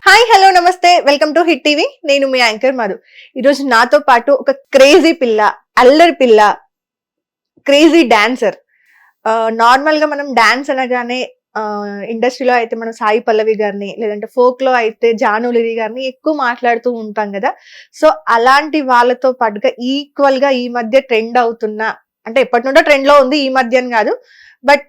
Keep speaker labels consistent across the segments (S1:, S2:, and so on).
S1: Hi hello నమస్తే welcome to hit TV. నేను మీ anchor Madhu. ఈరోజు నాతో పాటు ఒక క్రేజీ పిల్ల, అల్లరి పిల్ల, క్రేజీ డాన్సర్. నార్మల్ గా మనం డాన్స్ అనగానే ఇండస్ట్రీలో అయితే మనం సాయి పల్లవి గారిని, లేదంటే ఫోక్ లో అయితే జానులిరి గారిని ఎక్కువ మాట్లాడుతూ ఉంటాం కదా. సో అలాంటి వాళ్ళతో పాటుగా ఈక్వల్ గా ఈ మధ్య ట్రెండ్ అవుతున్న, అంటే ఎప్పటి నుండో ట్రెండ్ లో ఉంది, ఈ మధ్య అని కాదు, బట్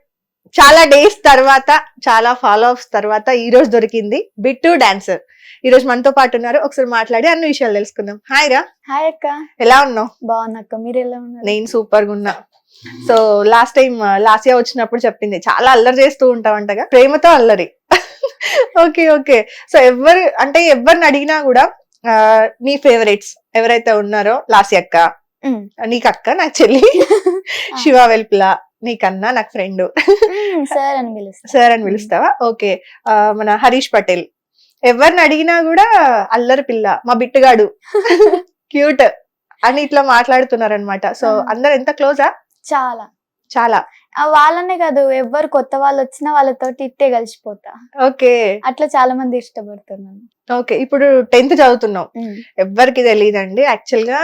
S1: చాలా డేస్ తర్వాత, చాలా ఫాలో అప్స్ తర్వాత ఈ రోజు దొరికింది బిట్టు డాన్సర్. ఈ రోజు మనతో పాటు ఉన్నారు. ఒకసారి మాట్లాడి అన్ని విషయాలు తెలుసుకుందాం. హాయ్ రా.
S2: హాయ్ అక్క.
S1: ఎలా ఉన్నావు?
S2: బాగున్నా అక్క, మీరు ఎలా ఉన్నారు?
S1: నేను సూపర్ గా ఉన్నా. సో లాస్ట్ టైం లాస్యా వచ్చినప్పుడు చెప్పింది చాలా అల్లరి చేస్తూ ఉంటావంటగా, ప్రేమతో అల్లరి. Okay okay. సో ఎవరిని అడిగినా కూడా నీ ఫేవరెట్స్ ఎవరైతే ఉన్నారో, లాస్య అక్క, నీకు అక్క, నాకు చెల్లి, శివ వెల్పుల, నీకన్నా నాకు ఫ్రెండ్,
S2: సార్ అని పిలుస్తా.
S1: సార్ అని పిలుస్తావా? ఓకే. మన హరీష్ పటేల్, ఎవరిని అడిగినా కూడా అల్లరి పిల్ల, మా బిట్టుగాడు, క్యూట్ అని ఇట్లా మాట్లాడుతున్నారనమాట. సో అందరు ఎంత క్లోజా?
S2: చాలా
S1: చాలా.
S2: వాళ్ళనే కాదు, ఎవరు కొత్త వాళ్ళు వచ్చినా వాళ్ళతోటి ఇట్టే కలిసిపోతా.
S1: ఓకే.
S2: అట్లా చాలా మంది ఇష్టపడుతున్నాను.
S1: ఓకే. ఇప్పుడు 10th చదువుతున్నావు. ఎవ్వరికి తెలియదండి యాక్చువల్ గా,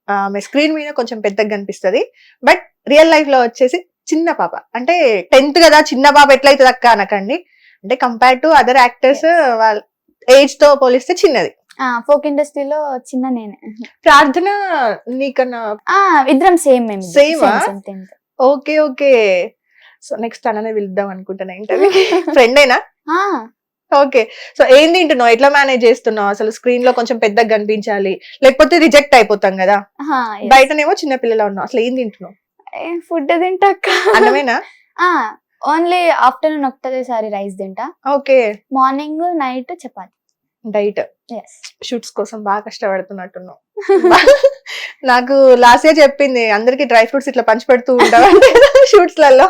S1: ఆమె స్క్రీన్ మీద కొంచెం పెద్దగా కనిపిస్తుంది, బట్ రియల్ లైఫ్ లో వచ్చేసి చిన్న పాప. అంటే 10th కదా, చిన్న పాప ఎట్లయితుంది అక్క అనకండి. అంటే కంపేర్ టు అదర్ యాక్టర్స్ వాళ్ళ ఏజ్ తో పోలిస్తే చిన్నది.
S2: ఫోక్ ఇండస్ట్రీలో చిన్న నేనే.
S1: ప్రార్థన నీకన్నా?
S2: ఇద్దరం సేమ్. మేము
S1: same. Okay okay. So next తననే పిలుద్దాం అనుకుంటున్నా ఇంటర్వ్యూ. ఫ్రెండేనా? ఓకే. సో ఏం తింటున్నావు, ఎట్లా మేనేజ్ చేస్తున్నావు? అసలు స్క్రీన్ లో కొంచెం పెద్దగా కనిపించాలి, లేకపోతే రిజెక్ట్ అయిపోతాం కదా. బయటనేమో చిన్న పిల్లలా ఉన్నావు. అసలు ఏం తింటున్నావు?
S2: ఫుడ్ తింటా అక్క.
S1: అన్నమేనా?
S2: ఓన్లీ ఆఫ్టర్నూన్ ఒకటేసారి రైస్ తింటా.
S1: Okay.
S2: Morning night chapati.
S1: Diet.
S2: Yes.
S1: Shoots కోసం బాగా కష్టపడుతున్నట్టున్నావు. నాకు లాస్ట్ ఇయర్ చెప్పింది, అందరికి డ్రై ఫ్రూట్స్ ఇట్లా పంచి పెడుతూ ఉంటావు షూట్స్ లలో,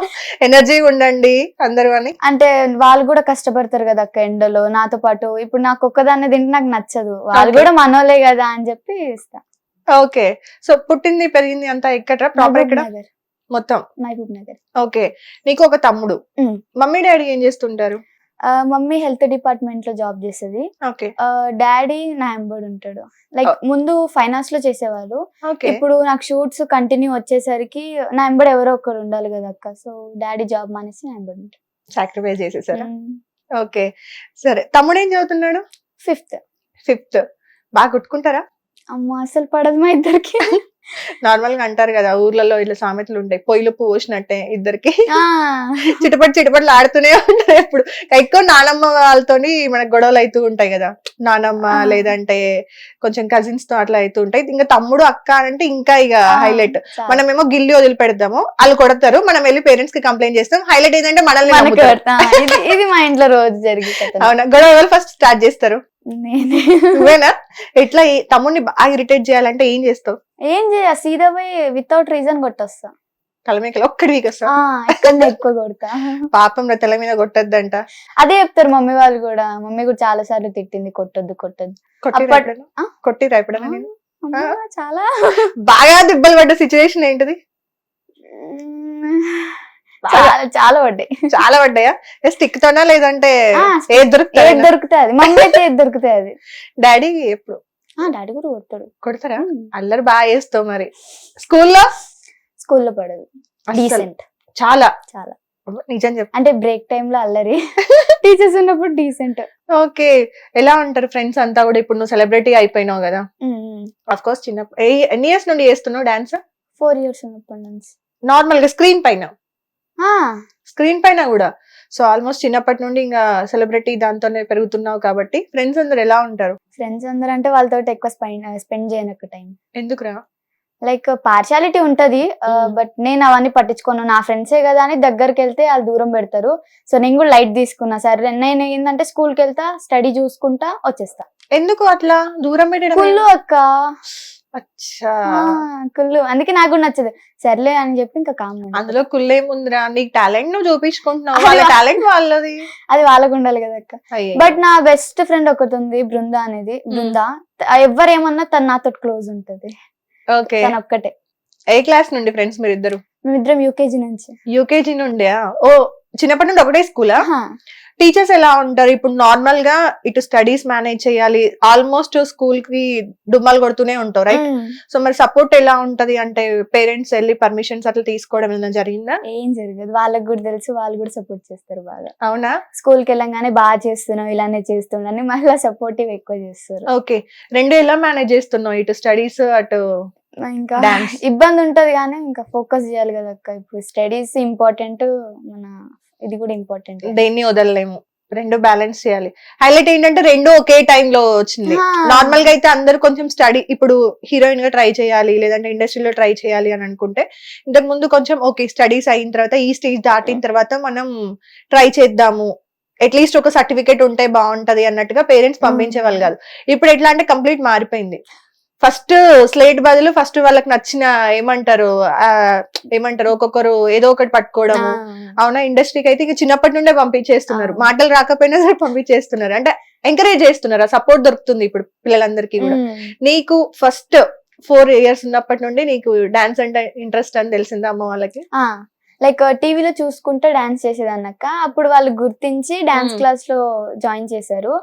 S1: ఎనర్జీ ఉండండి అందరూ అని.
S2: అంటే వాళ్ళు కూడా కష్టపడతారు కదా అక్క ఎండలో నాతో పాటు. ఇప్పుడు నాకు ఒక్కదాన్ని తింటే నాకు నచ్చదు, వాళ్ళు కూడా మనోలే కదా అని చెప్పి ఇస్తా.
S1: ఓకే. సో పుట్టింది పెరిగింది అంతా ఎక్కడ? ప్రాపర్ ఎక్కడ? మొత్తం
S2: మహబూబ్ నగర్.
S1: ఓకే. నీకు ఒక తమ్ముడు. మమ్మీ డాడీ ఏం చేస్తుంటారు?
S2: మమ్మీ హెల్త్ డిపార్ట్మెంట్ లో జాబ్ చేసేది.
S1: ఓకే.
S2: డాడీ నా ఎంబడి ఉంటాడు. లైక్ ముందు ఫైనాన్స్ లో చేసేవాళ్ళు, ఇప్పుడు నాకు షూట్స్ కంటిన్యూ వచ్చేసరికి నా ఎంబడి ఎవరో ఒకరు ఉండాలి కదా అక్క. సో డాడీ జాబ్ మానేసి నా ఎంబడి ఉంటాడు.
S1: సాక్రిఫైస్ చేసేసారా? ఓకే. సరే, తమ్ముడు ఏం చదువుతున్నాడు? ఫిఫ్త్. బాగా కొట్టుకుంటారా?
S2: అమ్మ అసలు పడదు మా ఇద్దరికి.
S1: నార్మల్ గా అంటారు కదా ఊర్లలో, ఇట్లా సామెతలు ఉంటాయి, పొయ్యిలు పోసినట్టే ఇద్దరికి చిటపట్లు ఆడుతూనే ఉంటారు ఎప్పుడు. ఎక్కువ నానమ్మ వాళ్ళతోని మనకు గొడవలు అవుతూ ఉంటాయి కదా, నానమ్మ లేదంటే కొంచెం కజిన్స్ తో అట్లా అవుతూ ఉంటాయి. ఇంకా తమ్ముడు అక్క అంటే ఇంకా ఇక హైలైట్. మనమేమో గిల్లి వదిలి పెడతాము, వాళ్ళు కొడతారు, మనం వెళ్ళి పేరెంట్స్ కి కంప్లైంట్ చేస్తాం. హైలైట్ ఏంటంటే మనల్ని.
S2: ఇది మా ఇంట్లో రోజు జరిగింది.
S1: అవునా? గొడవ ఎవరు ఫస్ట్ స్టార్ట్ చేస్తారు? నువ్వేనా? ఎట్లా తమ్ముడిని బాగా ఇరిటేట్ చేయాలంటే ఏం చేస్తావు?
S2: ఏం చేయ, సీదా పోయి వితౌట్ రీజన్ కొట్టొస్తా.
S1: తల మీద ఒక్కడి వీకొస్తా?
S2: ఎక్కువ కొడతా.
S1: పాపం తల మీద కొట్టద్దంట.
S2: అదే చెప్తారు మమ్మీ వాళ్ళు కూడా. మమ్మీ కూడా చాలా సార్లు తిట్టింది, కొట్టొద్దు.
S1: కొట్టిరా ఎప్పుడైనా నేను?
S2: చాలా
S1: బాగా దెబ్బలు పడ్డ సిచ్యువేషన్ ఏంటిది?
S2: చాలా పడ్డాయి.
S1: చాలా పడ్డాయా? స్టిక్ తోనా లేదంటే ఏది
S2: దొరుకుతుంది? మమ్మీ అయితే ఏది దొరుకుతాయి అది.
S1: డాడీ ఎప్పుడు?
S2: డాడీ కూడా
S1: కొడతారా? అల్లరి బాగా చేస్తావు మరి. స్కూల్లో
S2: పడదు. డీసెంట్.
S1: చాలా నిజం చెప్పు.
S2: అంటే బ్రేక్ టైమ్ లో అల్లరి, టీచర్స్ ఉన్నప్పుడు డీసెంట్.
S1: ఓకే. ఎలా ఉంటారు ఫ్రెండ్స్ అంతా కూడా? ఇప్పుడు నువ్వు సెలబ్రిటీ అయిపోయినావు కదా, అఫ్ కోర్స్ చిన్నప్పుడు ఎన్ని ఇయర్స్ నుండి చేస్తున్నావు డాన్స్?
S2: 4 years ఉన్నప్పటి నుంచి.
S1: నార్మల్ గా స్క్రీన్ పైన కూడా. సో ఆల్మోస్ట్ చిన్నప్పటి నుండి ఇంకా సెలబ్రిటీ దాంతోనే పెరుగుతున్నావు కాబట్టి ఫ్రెండ్స్ అందరు ఎలా ఉంటారు?
S2: ఫ్రెండ్స్ అందరు అంటే వాళ్ళతో ఎక్కువ స్పెండ్ చేయను టైం.
S1: ఎందుకురా?
S2: లైక్ పార్షాలిటీ ఉంటది, బట్ నేను అవన్నీ పట్టించుకోను. నా ఫ్రెండ్సే కదా అని దగ్గరికి వెళ్తే వాళ్ళు దూరం పెడతారు. సో నేను కూడా లైట్ తీసుకున్నా. సరే నేను ఏంటంటే స్కూల్కి వెళ్తా, స్టడీ చూసుకుంటా వచ్చేస్తా.
S1: ఎందుకు అట్లా దూరం పెట్టడం?
S2: కుళ్ళు అక్క. కుళ్ళు, అందుకే నాకు కూడా నచ్చదు. సర్లే అని చెప్పి ఇంకా కామ్.
S1: అందులో కుళ్ళేముందిరా? నీకు టాలెంట్ నువ్వు చూపించుకుంటున్నావు, వాళ్ళ టాలెంట్ వాళ్ళది,
S2: అది వాళ్ళకు ఉండాలి కదా అక్క. బట్ నా బెస్ట్ ఫ్రెండ్ ఒకటి ఉంది, బృందా అనేది. బృందా ఎవరేమన్నా తను నాతో క్లోజ్ ఉంటది.
S1: ఓకే.
S2: తను ఒక్కటే.
S1: ఏ క్లాస్ నుండి ఫ్రెండ్స్ మీరు ఇద్దరు?
S2: మేమిద్దరం యూకేజీ నుంచి.
S1: యూకేజీ నుండి? ఓ చిన్నప్పటి నుండి ఒకటే స్కూలా? టీచర్స్ ఎలా ఉంటారు? ఇప్పుడు నార్మల్ గా ఇటు స్టడీస్ మేనేజ్ చేయాలి, ఆల్మోస్ట్ స్కూల్ కి డుమ్మాలు కొడుతూనే ఉంటారు, రైట్? సో మరి సపోర్ట్ ఎలా ఉంటది అంటే పేరెంట్స్ వెళ్ళి పర్మిషన్స్ అట్లా తీసుకోవడం ఏమైనా జరిగిందా?
S2: ఏం జరగదు, వాళ్ళకి కూడా తెలుసు, వాళ్ళు కూడా సపోర్ట్ చేస్తారు బాగా.
S1: అవునా?
S2: స్కూల్ కి వెళ్ళంగానే బాగా చేస్తున్నావు, ఇలానే చేస్తున్నావు మళ్ళీ సపోర్టివ్ ఎక్కువ చేస్తారు.
S1: ఓకే, రెండు ఎలా మేనేజ్ చేస్తున్నావు, ఇటు స్టడీస్ అటు
S2: ఇంకా
S1: డాన్స్?
S2: ఇబ్బంది ఉంటది కానీ ఇంకా ఫోకస్ చేయాలి కదా అక్క. ఇప్పుడు స్టడీస్ ఇంపార్టెంట్, మన ఇది కూడా ఇంపార్టెంట్.
S1: దేన్ని వదలలేము, రెండు బ్యాలెన్స్ చేయాలి. హైలైట్ ఏంటంటే రెండు ఒకే టైం లో వచ్చింది. నార్మల్ గా అయితే అందరు కొంచెం స్టడీ, ఇప్పుడు హీరోయిన్ గా ట్రై చేయాలి లేదంటే ఇండస్ట్రీలో ట్రై చేయాలి అని అనుకుంటే ఇంతకు ముందు కొంచెం ఓకే స్టడీస్ అయిన తర్వాత ఈ స్టేజ్ దాటిన తర్వాత మనం ట్రై చేద్దాము, అట్లీస్ట్ ఒక సర్టిఫికేట్ ఉంటే బాగుంటది అన్నట్టుగా పేరెంట్స్ పంపించేవాళ్ళు కాదు. ఇప్పుడు ఎట్లా అంటే కంప్లీట్ మారిపోయింది. ఫస్ట్ స్లేట్ బదులు ఫస్ట్ వాళ్ళకి నచ్చిన ఏమంటారు ఒక్కొక్కరు ఏదో ఒకటి పట్టుకోవడము. అవునా? ఇండస్ట్రీకి అయితే ఇక చిన్నప్పటి నుండే పంపించేస్తున్నారు, మాటలు రాకపోయినా సరే పంపించేస్తున్నారు. అంటే ఎంకరేజ్ చేస్తున్నారు, సపోర్ట్ దొరుకుతుంది ఇప్పుడు పిల్లలందరికీ కూడా. నీకు ఫస్ట్ 4 years ఉన్నప్పటి నుండి నీకు డాన్స్ అంటే ఇంట్రెస్ట్ అని తెలిసిందా అమ్మ వాళ్ళకి?
S2: లైక్ టీవీలో చూసుకుంటే డాన్స్ చేసేదాన్నక్క. అప్పుడు వాళ్ళు గుర్తించి డాన్స్ క్లాస్ లో జాయిన్ చేశారు.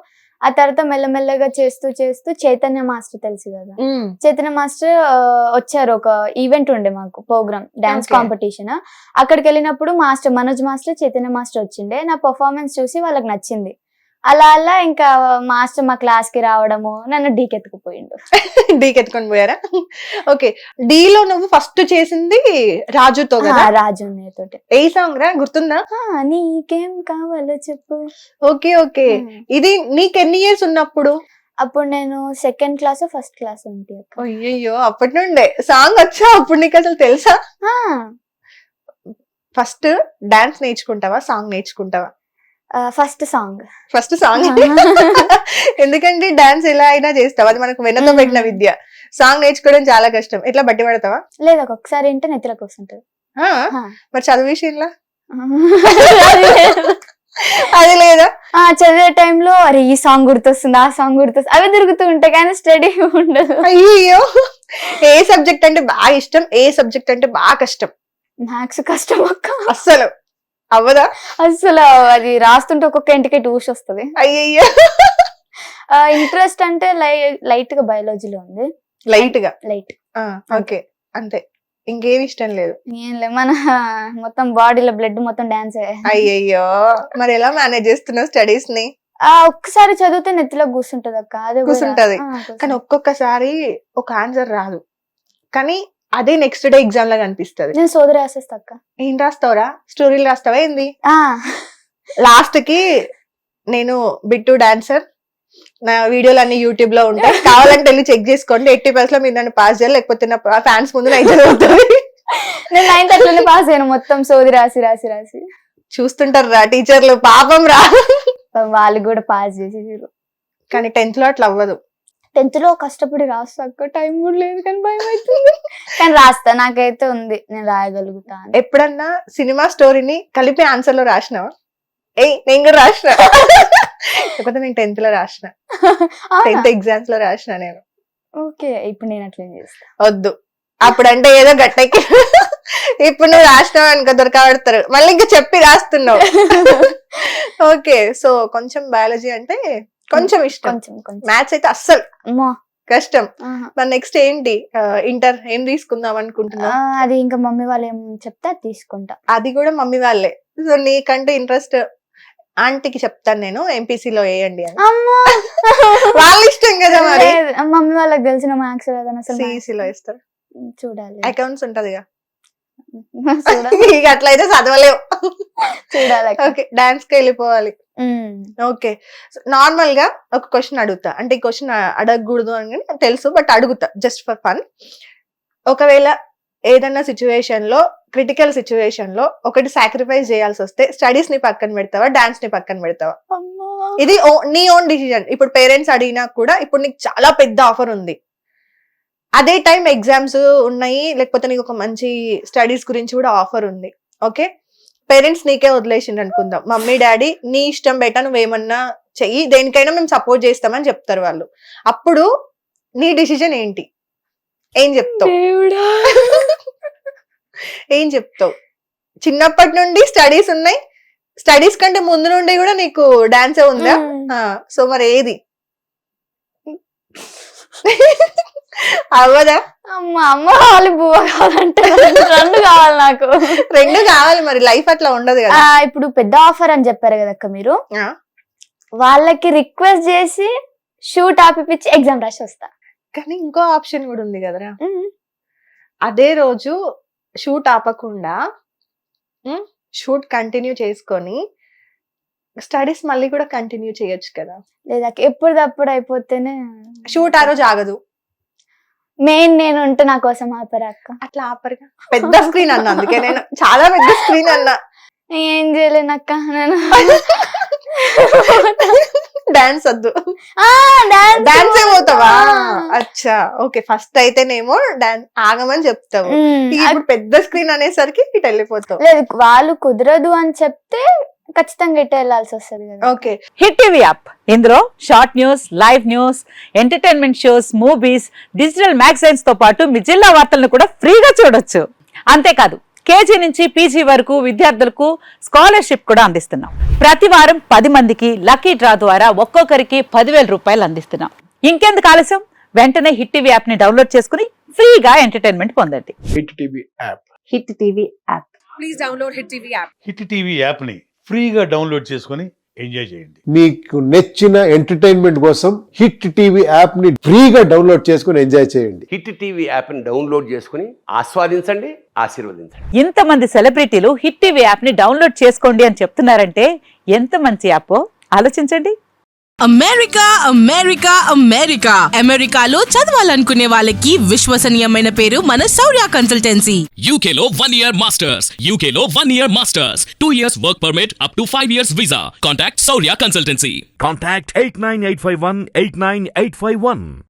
S2: ఆ తర్వాత మెల్లమెల్లగా చేస్తూ చేస్తూ చైతన్య మాస్టర్ తెలుసు కదా, చైతన్య మాస్టర్ వచ్చారు. ఒక ఈవెంట్ ఉండే మాకు ప్రోగ్రామ్, డాన్స్ కాంపిటీషన్. అక్కడికి వెళ్ళినప్పుడు master Manoj master, Chaitanya master వచ్చిండే. నా పర్ఫార్మెన్స్ చూసి వాళ్ళకి నచ్చింది. అలా అలా ఇంకా మాస్టర్ మా క్లాస్ కి రావడము, నన్ను డీకెత్తుకుపోయిండు.
S1: డీకెత్తుకొని పోయారా? ఓకే, డీలో నువ్వు ఫస్ట్ చేసింది రాజుతో కదా?
S2: రాజు తోటి.
S1: ఏ సాంగ్ రా, గుర్తుందా?
S2: నీకేం కావాలో చెప్పు.
S1: ఓకే ఓకే, ఇది నీకు ఎన్ని ఇయర్స్ ఉన్నప్పుడు?
S2: అప్పుడు నేను 2nd class, 1st class ఉంటే.
S1: అయ్యో, అప్పటి నుండే సాంగ్ వచ్చా? అప్పుడు నీకు అసలు తెలుసా? ఫస్ట్ డాన్స్ నేర్చుకుంటావా, సాంగ్ నేర్చుకుంటావా?
S2: First song.
S1: ఎందుకంటే డాన్స్ ఎలా అయినా చేస్తావు, అది మనకు వెన్నతో పెట్టిన విద్య. సాంగ్ నేర్చుకోవడం చాలా కష్టం. ఎట్లా బట్టి పడతావా?
S2: లేదా ఒక్కొక్కసారి ఏంటే నెత్తిలోకి వస్తుంటది.
S1: మరి చదువు విషయంలో అది లేదా?
S2: చదివే టైంలో అరే ఈ సాంగ్ గుర్తొస్తుంది, ఆ సాంగ్ గుర్తొస్తుంది, అవి తిరుగుతూ ఉంటాయి కానీ స్టడీ ఉండదు.
S1: అయ్యో, ఏ సబ్జెక్ట్ అంటే బాగా ఇష్టం, ఏ సబ్జెక్ట్ అంటే బాగా కష్టం?
S2: మ్యాథ్స్ కష్టం అక్క,
S1: అస్సలు అవ్వదా?
S2: అసలు అది రాస్తుంటే ఒక్కొక్క ఇంటికి టూష్ వస్తుంది.
S1: అయ్యయ్యో.
S2: ఇంట్రెస్ట్ అంటే లైట్ గా బయాలజీలో ఉంది.
S1: లైట్. ఓకే, అంతే, ఇంకేం ఇష్టం లేదు?
S2: ఏం లేదు, మన మొత్తం బాడీలో బ్లడ్ మొత్తం డాన్స్.
S1: అయ్యయ్యో, మరి ఎలా మేనేజ్ చేస్తున్నావు స్టడీస్ ని?
S2: ఒక్కసారి చదివితే నెత్తిలో కూర్చుంటది అక్క, అదే
S1: కూర్చుంటది. కానీ ఒక్కొక్కసారి ఒక ఆన్సర్ రాదు, కానీ అదే నెక్స్ట్ డే ఎగ్జామ్ లాగా అనిపిస్తుంది.
S2: నేను సోదరి రాసేస్తా అక్క.
S1: ఏం రాస్తావురా? స్టోరీలు రాస్తావా ఏంది? లాస్ట్ కి నేను బిట్టు డాన్సర్, నా వీడియోలు అన్ని యూట్యూబ్ లో ఉంటాయి, కావాలంటే వెళ్ళి చెక్ చేసుకోండి. 80% లో మీరు నన్ను పాస్ చేయాలి, లేకపోతే నా ఫ్యాన్స్ ముందు
S2: నేను 9th అట్లనే పాస్ అయ్యాను, మొత్తం సోది రాసి రాసి రాసి.
S1: చూస్తుంటారు రా టీచర్లు, పాపం రా,
S2: వాళ్ళు కూడా పాస్ చేసేసారు.
S1: కానీ 10th లో అట్లా అవ్వదు.
S2: 10th లో కష్టపడి రాస్తా, టైం కూడా లేదు కానీ భయం అవుతుంది. కానీ రాస్తా, నాకైతే ఉంది, నేను రాయగలుగుతా.
S1: ఎప్పుడన్నా సినిమా స్టోరీని కలిపి ఆన్సర్ లో రాసినావా? నేను కూడా రాసిన, లేకపోతే నేను 10th లో రాసిన, 10th ఎగ్జామ్స్ లో రాసిన నేను.
S2: ఓకే, ఇప్పుడు నేను అట్లా చేస్తా.
S1: వద్దు, అప్పుడంటే ఏదో గట్టెక్కి, ఇప్పుడు నువ్వు రాసినావు అనుకో దొరకబడతారు, మళ్ళీ ఇంకా చెప్పి రాస్తున్నావు. ఓకే, సో కొంచెం బయాలజీ అంటే కొంచెం ఇష్టం, మ్యాథ్స్ అయితే అస్సలు కష్టం. మరి నెక్స్ట్ ఏంటి, ఇంటర్ ఏం తీసుకుందాం అనుకుంటున్నా?
S2: అది ఇంకా మమ్మీ వాళ్ళు ఏం చెప్తే తీసుకుంటా.
S1: అది కూడా మమ్మీ వాళ్ళే. సో నీకంటే ఇంట్రెస్ట్, ఆంటీకి చెప్తాను నేను ఎంపీసీలో వేయండి అని, వాళ్ళ ఇష్టం కదా. మరి
S2: మమ్మీ వాళ్ళకి తెలిసిన మ్యాథ్స్
S1: సిఈసీలో వేస్తారు,
S2: చూడాలి,
S1: అకౌంట్స్ ఉంటదిగా. ఇక అట్లయితే చదవలేవు,
S2: చూడాలి.
S1: ఓకే, డాన్స్ కి వెళ్ళిపోవాలి. ఓకే, నార్మల్ గా ఒక క్వశ్చన్ అడుగుతా, అంటే ఈ క్వశ్చన్ అడగకూడదు అని తెలుసు, బట్ అడుగుతా జస్ట్ ఫర్ ఫన్. ఒకవేళ ఏదన్నా సిచ్యువేషన్ లో, క్రిటికల్ సిచ్యువేషన్ లో ఒకటి సాక్రిఫైస్ చేయాల్సి వస్తే స్టడీస్ ని పక్కన పెడతావా, డాన్స్ ని పక్కన పెడతావా? ఇది నీ ఓన్ డిసిజన్. ఇప్పుడు పేరెంట్స్ అడిగినా కూడా, ఇప్పుడు నీకు చాలా పెద్ద ఆఫర్ ఉంది, అదే టైం ఎగ్జామ్స్ ఉన్నాయి, లేకపోతే నీకు ఒక మంచి స్టడీస్ గురించి కూడా ఆఫర్ ఉంది. ఓకే, పేరెంట్స్ నీకే వదిలేసిండు అనుకుందాం, మమ్మీ డాడీ నీ ఇష్టం బయట నువ్వేమన్నా చెయ్యి, దేనికైనా మేము సపోర్ట్ చేస్తామని చెప్తారు వాళ్ళు. అప్పుడు నీ డిసిజన్ ఏంటి? ఏం చెప్తావు? ఏం చెప్తావు? చిన్నప్పటి నుండి స్టడీస్ ఉన్నాయి, స్టడీస్ కంటే ముందు నుండి కూడా నీకు డాన్సే ఉందా? సో మరి ఏది అవ్వదా?
S2: అమ్మ వాళ్ళు బువ్వ కావాలంటే రెండు కావాలి నాకు.
S1: రెండు కావాలి మరి, లైఫ్ అట్లా ఉండదు కదా.
S2: ఇప్పుడు పెద్ద ఆఫర్ అని చెప్పారు కదక్క మీరు,
S1: ఆ,
S2: వాళ్ళకి రిక్వెస్ట్ చేసి షూట్ ఆపిపించి ఎగ్జామ్ రాసి వస్తా.
S1: కానీ ఇంకో ఆప్షన్ కూడా ఉంది కదరా. అదే రోజు షూట్ ఆపకుండా షూట్ కంటిన్యూ చేసుకొని స్టడీస్ మళ్ళీ కూడా కంటిన్యూ చేయొచ్చు కదా.
S2: లేదా ఎప్పుడప్పుడు అయిపోతేనే
S1: షూట్ ఆ రోజు ఆగదు.
S2: మెయిన్ నేను ఉంటే నా కోసం ఆపరా అక్క?
S1: అట్లా ఆపరుగా, పెద్ద స్క్రీన్ అన్నా, అందుకే నేను చాలా పెద్ద స్క్రీన్ అన్నా.
S2: ఏం చేయలేనక్క నేను.
S1: డాన్స్ వద్దు, డాన్స్ పోతావా? అచ్చా ఓకే, ఫస్ట్ అయితేనేమో డాన్స్ ఆగమని చెప్తావు, ఇప్పుడు పెద్ద స్క్రీన్ అనేసరికి ఇటు వెళ్ళిపోతావు.
S2: లేదు వాళ్ళు కుదరదు అని చెప్తే ఖచ్చితంగా ఇటు వెళ్ళాల్సి వస్తుంది కదా.
S1: ఓకే,
S3: హిట్ టీవీ యాప్, ఇందులో short news, live news, entertainment shows, movies, digital magazines తో పాటు మీ జిల్లా వార్తలను కూడా ఫ్రీగా చూడొచ్చు. అంతేకాదు కేజీ నుంచి పీజీ వరకు విద్యార్థులకు స్కాలర్షిప్ కూడా అందిస్తున్నాం. ప్రతి వారం 10 మందికి లక్కీ డ్రా ద్వారా ఒక్కొక్కరికి 10,000 రూపాయలు అందిస్తున్నాం. ఇంకెందుకు ఆలస్యం, వెంటనే హిట్ టీవీ యాప్ ని డౌన్లోడ్ చేసుకుని ఫ్రీగా ఎంటర్టైన్మెంట్ పొందండి.
S4: Hit TV app.
S3: Hit TV app.
S5: Please download Hit TV app.
S6: Hit TV యాప్ని ఫ్రీగా డౌన్లోడ్ చేసుకొని ఎంజాయ్ చేయండి.
S4: మీకు నచ్చిన ఎంటర్టైన్మెంట్ కోసం హిట్ టీవీ యాప్ ని ఫ్రీగా డౌన్లోడ్ చేసుకుని ఎంజాయ్ చేయండి.
S7: హిట్ టీవీ యాప్ని డౌన్లోడ్ చేసుకుని ఆస్వాదించండి, ఆశీర్వదించండి.
S3: ఇంతమంది సెలబ్రిటీలు హిట్ టీవీ యాప్ ని డౌన్లోడ్ చేసుకోండి అని చెప్తున్నారంటే ఎంత మంచి యాప్ ఆలోచించండి.
S5: అమెరికా అమెరికా అమెరికా అమెరికాలో చదవాలనుకునే వాళ్ళకి విశ్వసనీయమైన పేరు మన శౌర్య consultancy.
S8: UK Law 1 Year Masters. UK Law 1 Year Masters. 2 years work permit up to 5 years visa. Contact Saurya Consultancy.
S9: Contact 89851 89851.